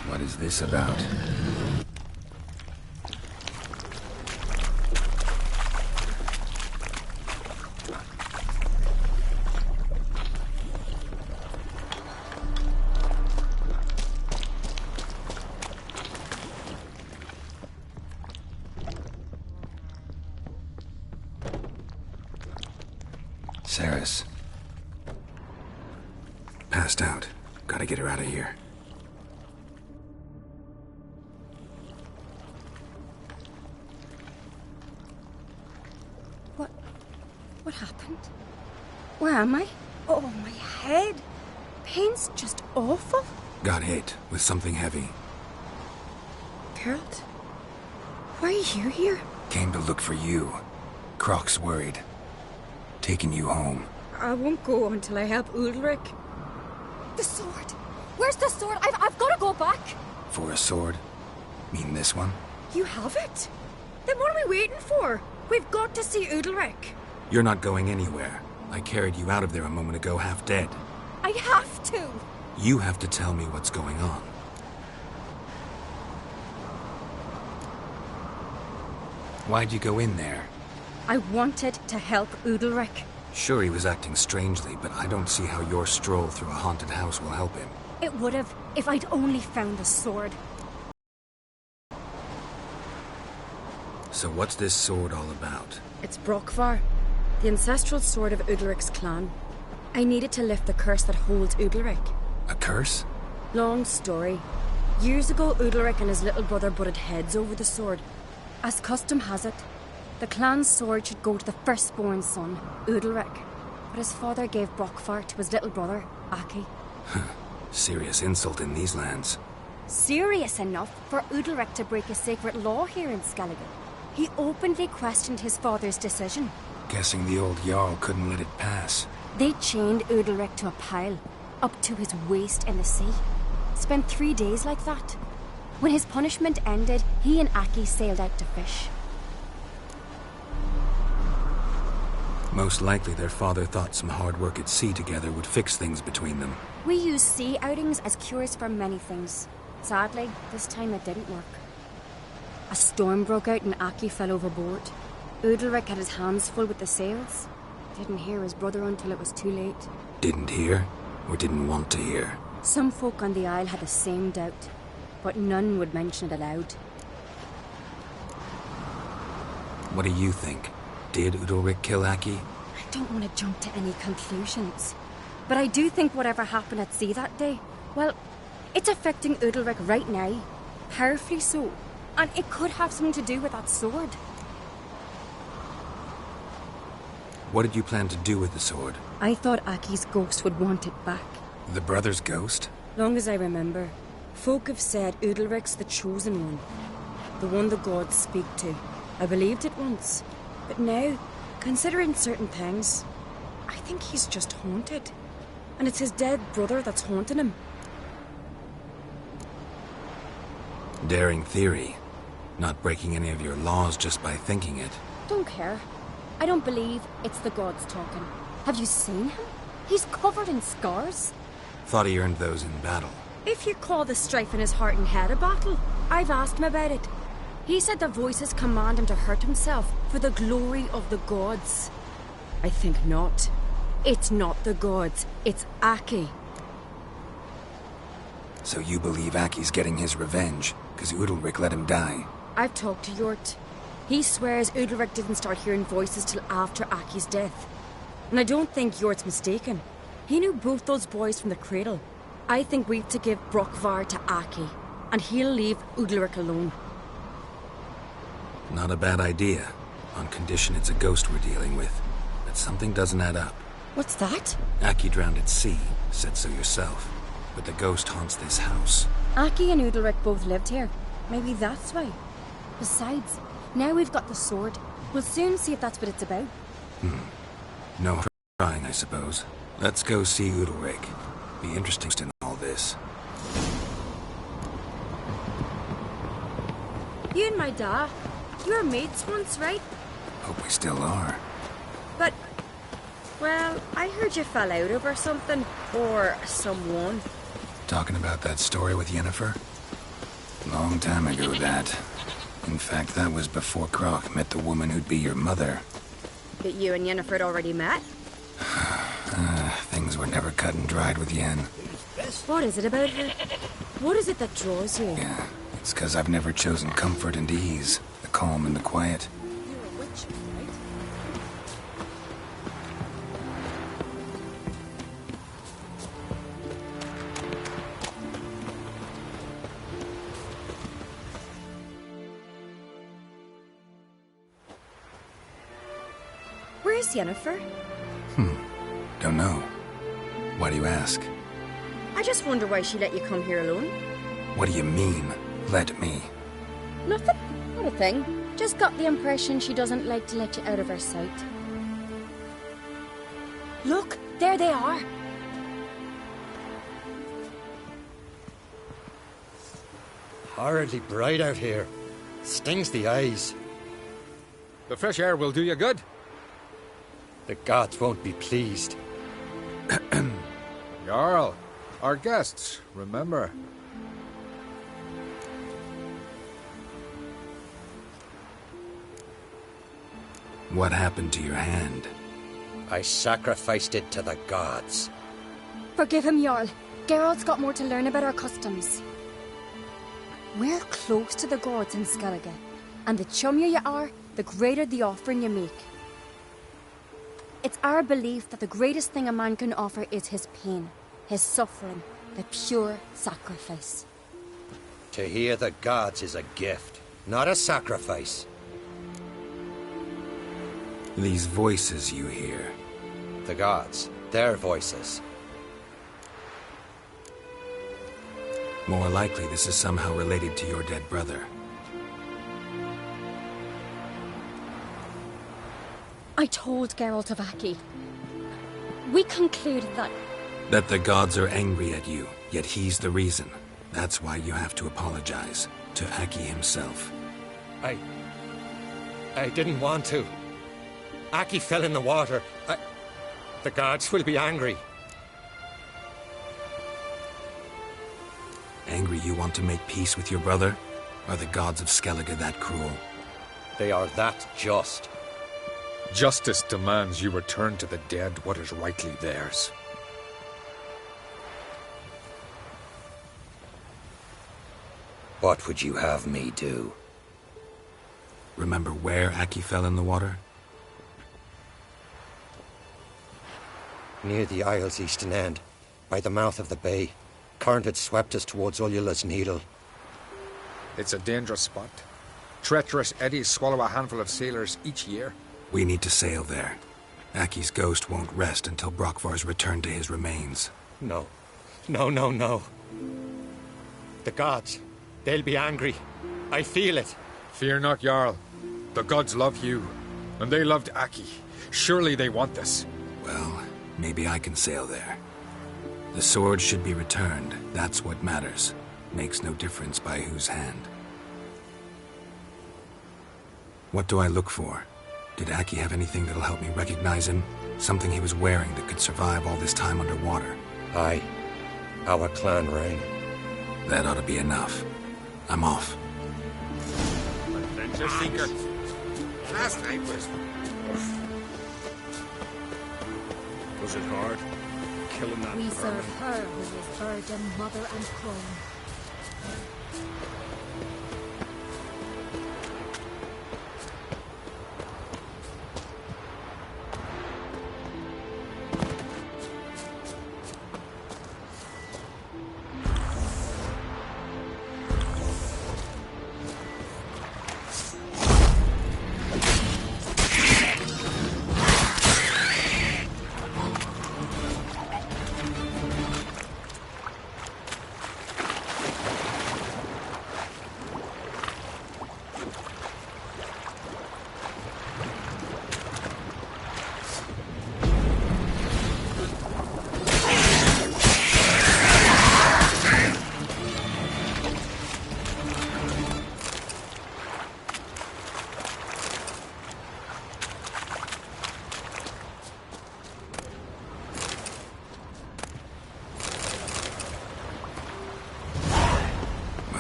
What is this about? Saris. Passed out. Gotta get her out of here. What happened? Where am I? Oh, my head. Pain's just awful. Got hit with something heavy. Geralt? Why are you here? Came to look for you. Croc's worried. Taking you home. I won't go until I help Ulrich. The sword! Where's the sword? I've got to go back! For a sword? Mean this one? You have it? Then what are we waiting for? We've got to see Ulrich. You're not going anywhere. I carried you out of there a moment ago half dead. I have to! You have to tell me what's going on. Why'd you go in there? I wanted to help Ulrich. Sure, he was acting strangely, but I don't see how your stroll through a haunted house will help him. It would have, if I'd only found the sword. So what's this sword all about? It's Brokvar, the ancestral sword of Udalric's clan. I needed to lift the curse that holds Udalric. A curse? Long story. Years ago, Udalric and his little brother butted heads over the sword. As custom has it, the clan's sword should go to the firstborn son, Udalric. But his father gave Brokvar to his little brother, Aki. Serious insult in these lands. Serious enough for Udalric to break a sacred law here in Skellige. He openly questioned his father's decision. Guessing the old Jarl couldn't let it pass. They chained Udalric to a pile, up to his waist in the sea. Spent 3 days like that. When his punishment ended, he and Aki sailed out to fish. Most likely their father thought some hard work at sea together would fix things between them. We use sea outings as cures for many things. Sadly, this time it didn't work. A storm broke out and Aki fell overboard. Udalric had his hands full with the sails. Didn't hear his brother until it was too late. Didn't hear? Or didn't want to hear? Some folk on the Isle had the same doubt, but none would mention it aloud. What do you think? Did Udalric kill Aki? I don't want to jump to any conclusions, but I do think whatever happened at sea that day, well, it's affecting Udalric right now, powerfully so, and it could have something to do with that sword. What did you plan to do with the sword? I thought Aki's ghost would want it back. The brother's ghost? Long as I remember, folk have said Udalric's the chosen one, the one the gods speak to. I believed it once, but now, considering certain things, I think he's just haunted. And it's his dead brother that's haunting him. Daring theory. Not breaking any of your laws just by thinking it. Don't care. I don't believe it's the gods talking. Have you seen him? He's covered in scars. Thought he earned those in battle. If you call the strife in his heart and head a battle, I've asked him about it. He said the voices command him to hurt himself for the glory of the gods. I think not. It's not the gods, it's Aki. So you believe Aki's getting his revenge, because Udalric let him die? I've talked to Yort. He swears Udalric didn't start hearing voices till after Aki's death. And I don't think Yort's mistaken. He knew both those boys from the cradle. I think we've to give Brokvar to Aki, and he'll leave Udalric alone. Not a bad idea, on condition it's a ghost we're dealing with. But something doesn't add up. What's that? Aki drowned at sea, said so yourself. But the ghost haunts this house. Aki and Udalric both lived here. Maybe that's why. Besides, now we've got the sword. We'll soon see if that's what it's about. No trying, I suppose. Let's go see Udalric. Be interesting in all this. You and my dad, you were mates once, right? Hope we still are. But, well, I heard you fell out over something, or someone. Talking about that story with Yennefer? Long time ago, that. In fact, that was before Croc met the woman who'd be your mother. But you and Yennefer had already met? Things were never cut and dried with Yen. What is it about her? What is it that draws you? Yeah, it's 'cause I've never chosen comfort and ease, the calm and the quiet. You're a witch, right? Where's Yennefer? Don't know. Why do you ask? I just wonder why she let you come here alone. What do you mean, let me? Nothing. Not a thing. Just got the impression she doesn't like to let you out of her sight. Look, there they are. Horridly bright out here. Stings the eyes. The fresh air will do you good. The gods won't be pleased. Jarl, our guests, remember. What happened to your hand? I sacrificed it to the gods. Forgive him, Jarl. Geralt's got more to learn about our customs. We're close to the gods in Skellige, and the chummier you are, the greater the offering you make. It's our belief that the greatest thing a man can offer is his pain, his suffering, the pure sacrifice. To hear the gods is a gift, not a sacrifice. These voices you hear. The gods, their voices. More likely this is somehow related to your dead brother. I told Geralt of Aki. We concluded that... That the gods are angry at you, yet he's the reason. That's why you have to apologize. To Aki himself. I didn't want to. Aki fell in the water. The gods will be angry. Angry you want to make peace with your brother? Are the gods of Skellige that cruel? They are that just. Justice demands you return to the dead what is rightly theirs. What would you have me do? Remember where Aki fell in the water? Near the Isle's eastern end, by the mouth of the bay. Current had swept us towards Ullula's Needle. It's a dangerous spot. Treacherous eddies swallow a handful of sailors each year. We need to sail there. Aki's ghost won't rest until Brokvar's returned to his remains. No. No. The gods, they'll be angry. I feel it. Fear not, Jarl. The gods love you, and they loved Aki. Surely they want this. Well, maybe I can sail there. The sword should be returned. That's what matters. Makes no difference by whose hand. What do I look for? Did Aki have anything that'll help me recognize him? Something he was wearing that could survive all this time underwater? Aye. Our clan ring. That ought to be enough. I'm off. Adventure seeker. Last night was it hard? Killing that We bird? serve her who is virgin, mother and crone.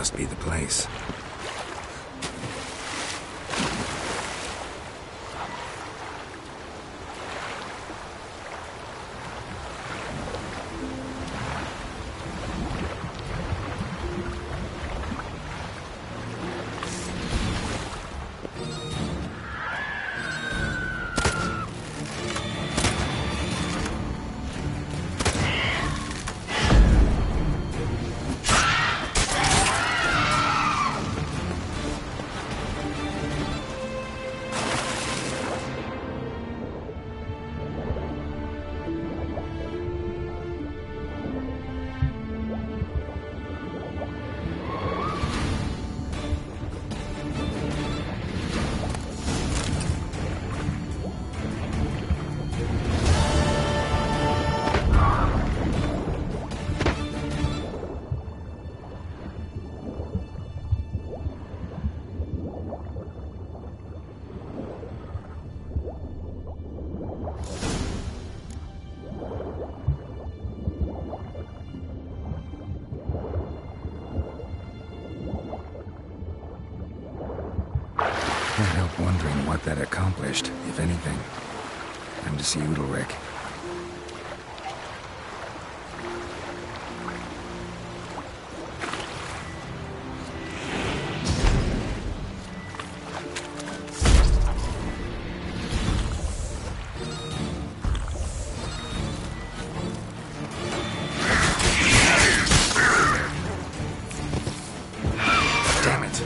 must be the place. Can't help wondering what that accomplished, if anything. Time to see Udalric. Damn it.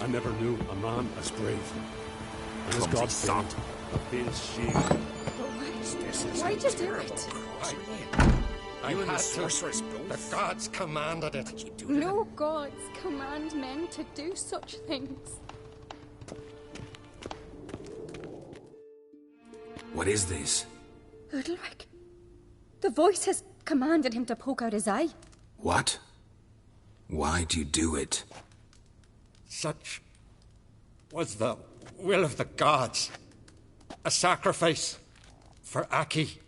I never knew a man as brave. And as God said, his shield. Why'd you do it? I You and the had to. sorceress The both. gods commanded it. No gods command men to do such things. What is this? Udalric. The voice has commanded him to poke out his eye. What? Why'd you do it? Such was the will of the gods. A sacrifice for Aki.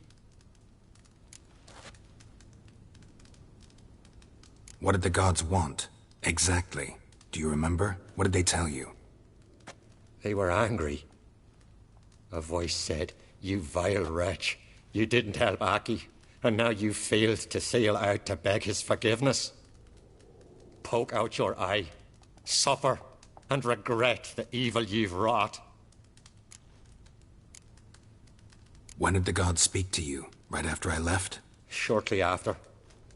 What did the gods want? Exactly. Do you remember? What did they tell you? They were angry. A voice said, "You vile wretch, you didn't help Aki, and now you failed to sail out to beg his forgiveness. Poke out your eye, suffer, and regret the evil you've wrought." When did the gods speak to you? Right after I left? Shortly after,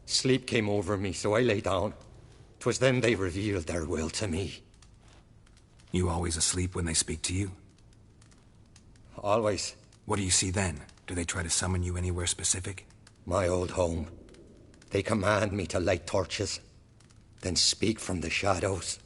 sleep came over me, so I lay down. 'Twas then they revealed their will to me. You always asleep when they speak to you? Always. What do you see then? Do they try to summon you anywhere specific? My old home. They command me to light torches, then speak from the shadows.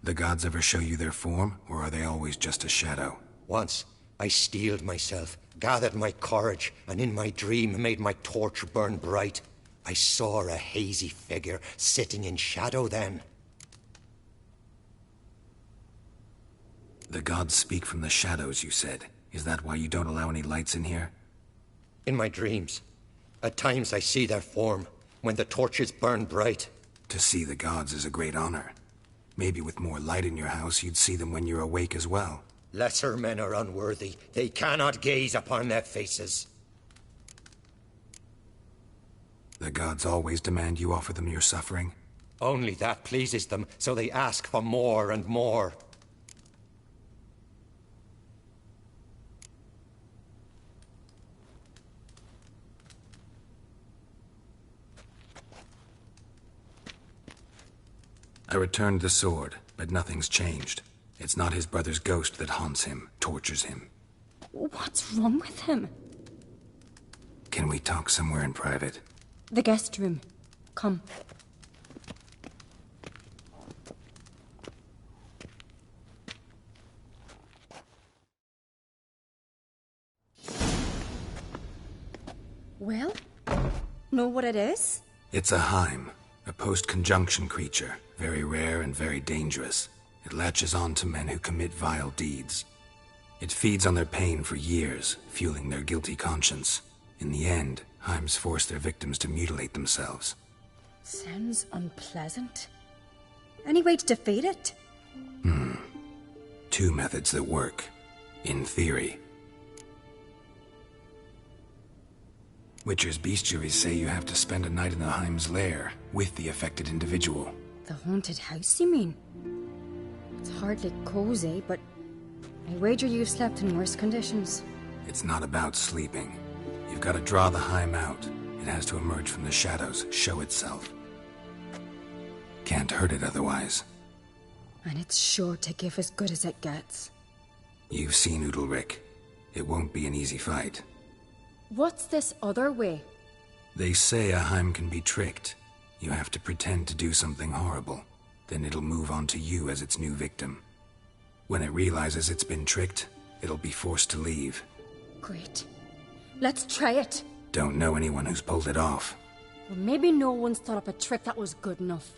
The gods ever show you their form, or are they always just a shadow? Once, I steeled myself, gathered my courage, and in my dream made my torch burn bright. I saw a hazy figure sitting in shadow then. The gods speak from the shadows, you said. Is that why you don't allow any lights in here? In my dreams. At times I see their form, when the torches burn bright. To see the gods is a great honor. Maybe with more light in your house, you'd see them when you're awake as well. Lesser men are unworthy. They cannot gaze upon their faces. The gods always demand you offer them your suffering? Only that pleases them, so they ask for more and more. I returned the sword, but nothing's changed. It's not his brother's ghost that haunts him, tortures him. What's wrong with him? Can we talk somewhere in private? The guest room. Come. Well, know what it is? It's a Heim, a post-conjunction creature, very rare and very dangerous. It latches on to men who commit vile deeds. It feeds on their pain for years, fueling their guilty conscience. In the end, Heims force their victims to mutilate themselves. Sounds unpleasant. Any way to defeat it? Two methods that work. In theory. Witcher's bestiaries say you have to spend a night in the Heim's lair, with the affected individual. The haunted house, you mean? It's hardly cozy, but I wager you've slept in worse conditions. It's not about sleeping. You've got to draw the Heim out. It has to emerge from the shadows, show itself. Can't hurt it otherwise. And it's sure to give as good as it gets. You've seen Udalric. It won't be an easy fight. What's this other way? They say a Heim can be tricked. You have to pretend to do something horrible. Then it'll move on to you as its new victim. When it realizes it's been tricked, it'll be forced to leave. Great. Let's try it. Don't know anyone who's pulled it off. Well, maybe no one's thought up a trick that was good enough.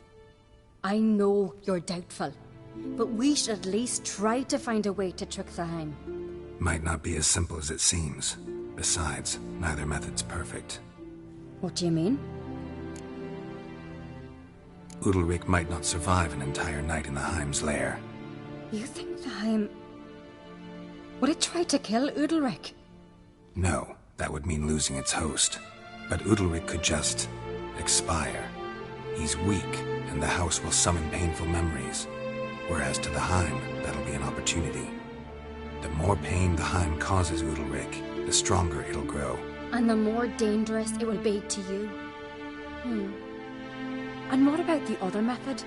I know you're doubtful, but we should at least try to find a way to trick the Heim. Might not be as simple as it seems. Besides, neither method's perfect. What do you mean? Udalric might not survive an entire night in the Heim's lair. You think the Heim... Would it try to kill Udalric? No, that would mean losing its host. But Udalric could just... expire. He's weak, and the house will summon painful memories. Whereas to the Heim, that'll be an opportunity. The more pain the Heim causes Udalric, the stronger it'll grow. And the more dangerous it will be to you. And what about the other method?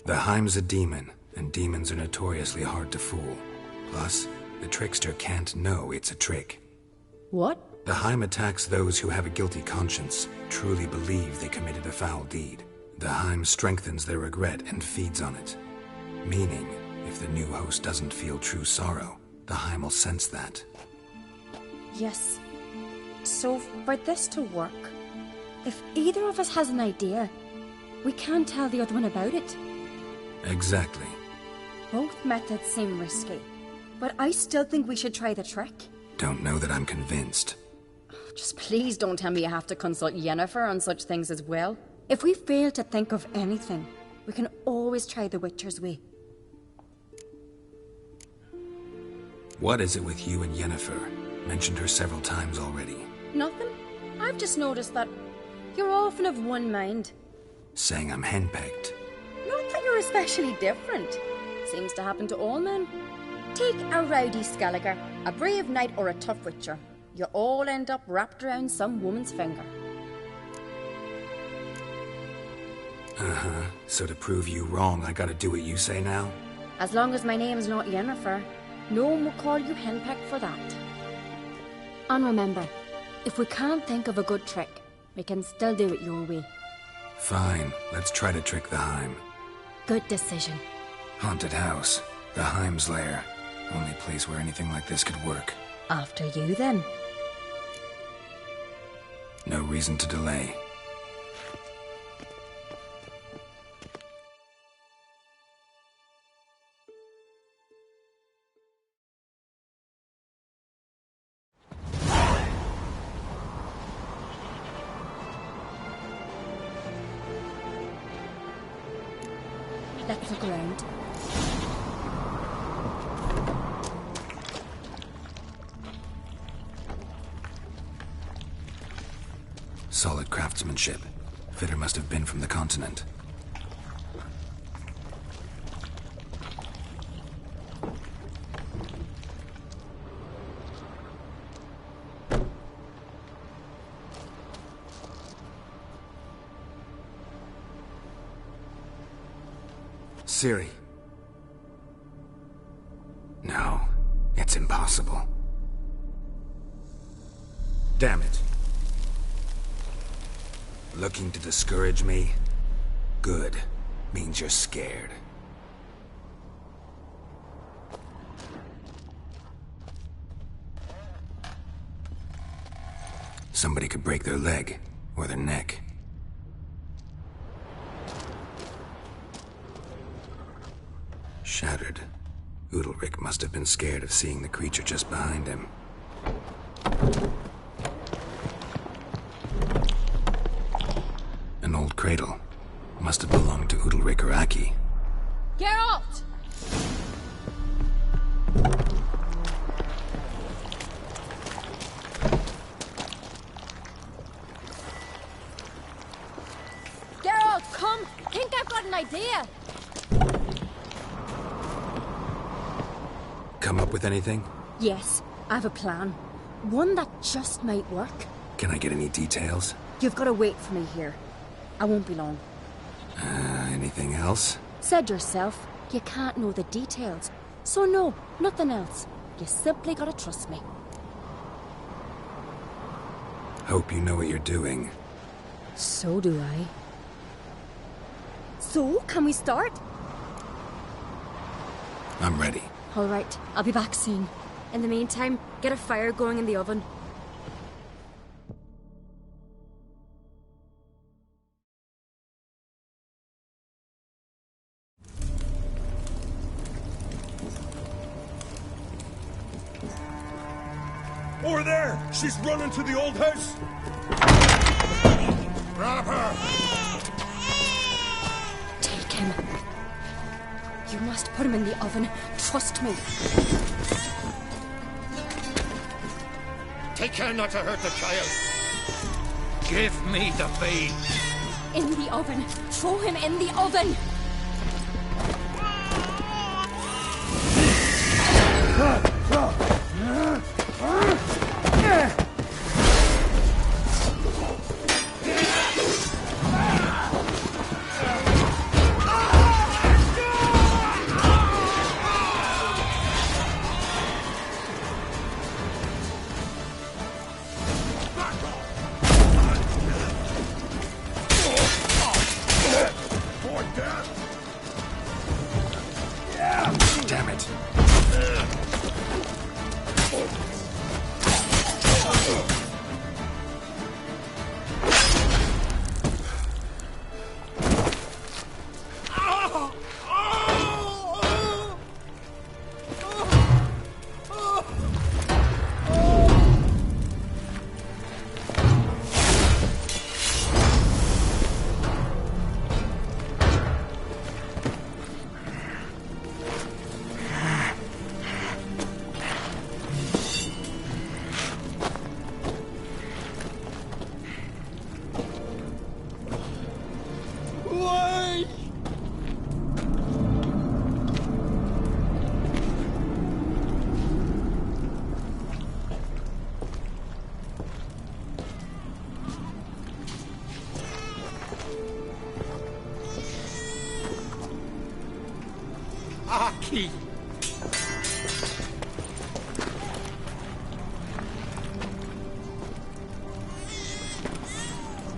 The Heim's a demon, and demons are notoriously hard to fool. Plus, the trickster can't know it's a trick. What? The Heim attacks those who have a guilty conscience, truly believe they committed a foul deed. The Heim strengthens their regret and feeds on it. Meaning, if the new host doesn't feel true sorrow, the Heim will sense that. Yes. So, for this to work, if either of us has an idea, we can't tell the other one about it. Exactly. Both methods seem risky, but I still think we should try the trick. Don't know that I'm convinced. Just please don't tell me you have to consult Yennefer on such things as well. If we fail to think of anything, we can always try the Witcher's way. What is it with you and Yennefer? Mentioned her several times already. Nothing. I've just noticed that you're often of one mind. Saying I'm henpecked. Not that you're especially different. Seems to happen to all men. Take a rowdy Skelliger, a brave knight or a tough witcher. You all end up wrapped around some woman's finger. Uh-huh. So to prove you wrong, I gotta do what you say now? As long as my name's not Yennefer, no one will call you henpecked for that. And remember, if we can't think of a good trick, we can still do it your way. Fine, let's try to trick the Heim. Good decision. Haunted house. The Heim's lair. Only place where anything like this could work. After you, then. No reason to delay. Let's look around. Solid craftsmanship. Fitter must have been from the continent. Ciri. No, it's impossible. Damn it. Looking to discourage me? Good. Means you're scared. Somebody could break their leg, or their neck. Shattered. Udalric must have been scared of seeing the creature just behind him. An old cradle. Must have belonged to Udalric or Aki. Geralt! Geralt, come! Think I've got an idea! Come up with anything? Yes, I have a plan. One that just might work. Can I get any details? You've got to wait for me here. I won't be long. Anything else? Said yourself, you can't know the details. So no, nothing else. You simply gotta trust me. Hope you know what you're doing. So do I. So, can we start? I'm ready. All right, I'll be back soon. In the meantime, get a fire going in the oven. Over there! She's running to the old house! Grab her! Take him. You must put him in the oven. Trust me. Take care not to hurt the child. Give me the babe. In the oven. Throw him in the oven. Damn it. Aki!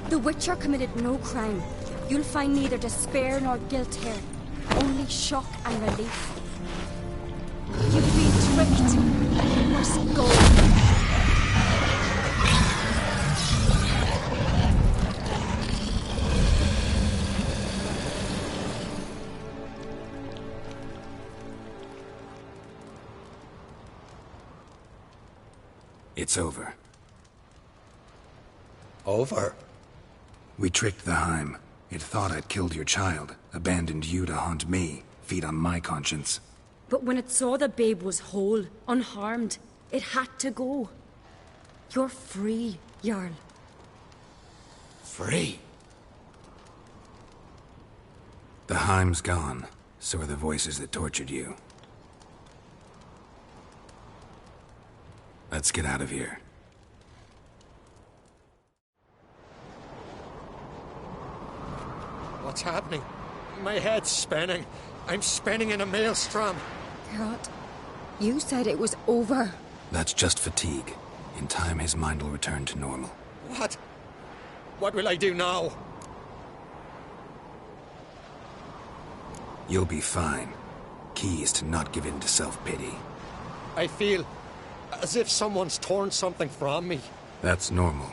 The Witcher committed no crime. You'll find neither despair nor guilt here. only shock and relief. You've been tricked. You must go. It's over. Over? We tricked the Heim. It thought I'd killed your child, abandoned you to haunt me, feed on my conscience. But when it saw the babe was whole, unharmed, it had to go. You're free, Jarl. Free? The Heim's gone, so are the voices that tortured you. Let's get out of here. What's happening? My head's spinning. I'm spinning in a maelstrom. Geralt, you said it was over. That's just fatigue. In time, his mind will return to normal. What? What will I do now? You'll be fine. Key is to not give in to self-pity. I feel as if someone's torn something from me. That's normal.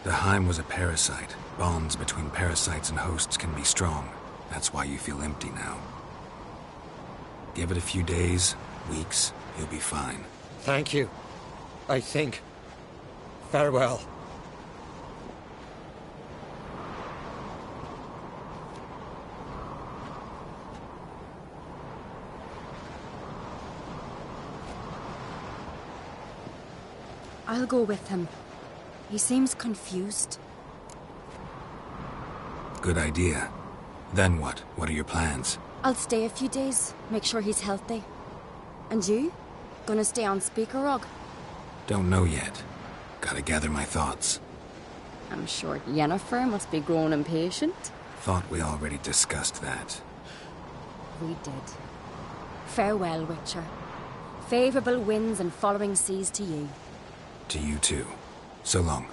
The Heim was a parasite. Bonds between parasites and hosts can be strong. That's why you feel empty now. Give it a few days, weeks, you'll be fine. Thank you. I think. Farewell. I'll go with him. He seems confused. Good idea. Then what? What are your plans? I'll stay a few days, make sure he's healthy. And you? Gonna stay on Speaker Rog? Don't know yet. Gotta gather my thoughts. I'm sure Yennefer must be growing impatient. Thought we already discussed that. We did. Farewell, Witcher. Favourable winds and following seas to you. To you too. So long.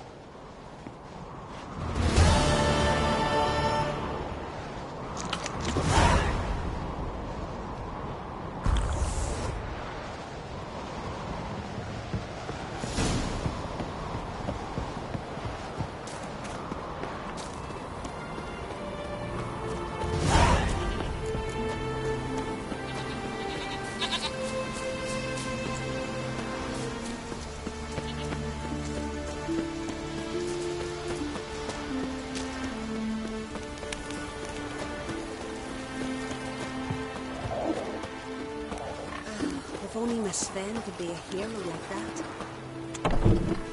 If only Miss Sven could be a hero like that.